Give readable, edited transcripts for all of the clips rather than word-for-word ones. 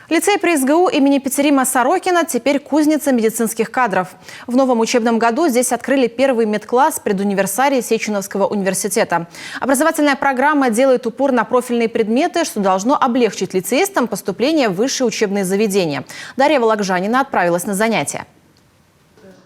Лицей при СГУ имени Петерима Сорокина теперь кузница медицинских кадров. В новом учебном году здесь открыли первый медкласс предуниверсарии Сеченовского университета. Образовательная программа делает упор на профильные предметы, что должно облегчить лицеистам поступление в высшие учебные заведения. Дарья Вологжанина отправилась на занятия.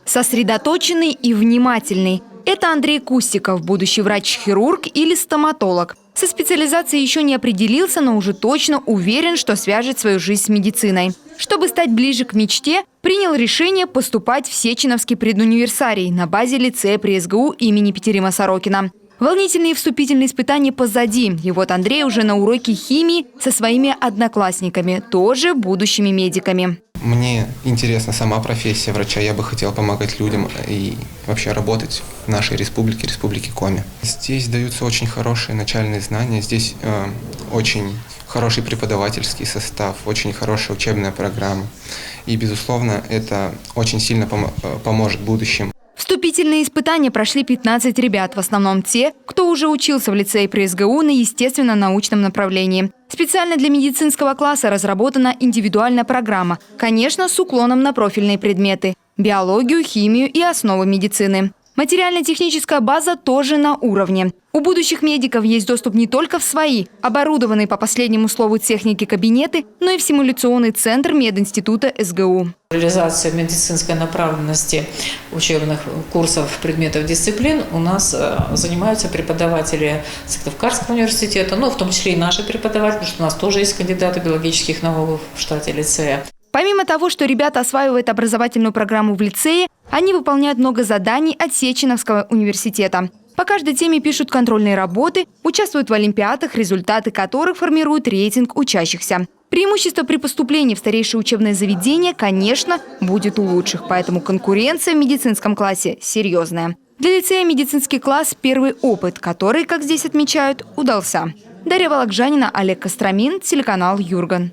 Сосредоточенный и внимательный. Это Андрей Кустиков, будущий врач-хирург или стоматолог. Со специализацией еще не определился, но уже точно уверен, что свяжет свою жизнь с медициной. Чтобы стать ближе к мечте, принял решение поступать в Сеченовский предуниверсарий на базе лицея при СГУ имени Петерима Сорокина. Волнительные вступительные испытания позади. И вот Андрей уже на уроке химии со своими одноклассниками, тоже будущими медиками. Мне интересна сама профессия врача. Я бы хотел помогать людям и вообще работать в нашей республике, республике Коми. Здесь даются очень хорошие начальные знания. Здесь очень хороший преподавательский состав, очень хорошая учебная программа. И, безусловно, это очень сильно поможет в будущем. Вступительные испытания прошли 15 ребят, в основном те, кто уже учился в лицее при СГУ на естественно-научном направлении. Специально для медицинского класса разработана индивидуальная программа, конечно, с уклоном на профильные предметы – биологию, химию и основы медицины. Материально-техническая база тоже на уровне. У будущих медиков есть доступ не только в свои, оборудованные по последнему слову техники кабинеты, но и в симуляционный центр мединститута СГУ. Реализация медицинской направленности учебных курсов, предметов, дисциплин у нас занимаются преподаватели Сыктывкарского университета, в том числе и наши преподаватели, потому что у нас тоже есть кандидаты биологических наук в штате лицея. Помимо того, что ребята осваивают образовательную программу в лицее, они выполняют много заданий от Сеченовского университета. По каждой теме пишут контрольные работы, участвуют в олимпиадах, результаты которых формируют рейтинг учащихся. Преимущество при поступлении в старейшее учебное заведение, конечно, будет у лучших, поэтому конкуренция в медицинском классе серьезная. Для лицея медицинский класс – первый опыт, который, как здесь отмечают, удался. Дарья Вологжанина, Олег Костромин, телеканал Юрган.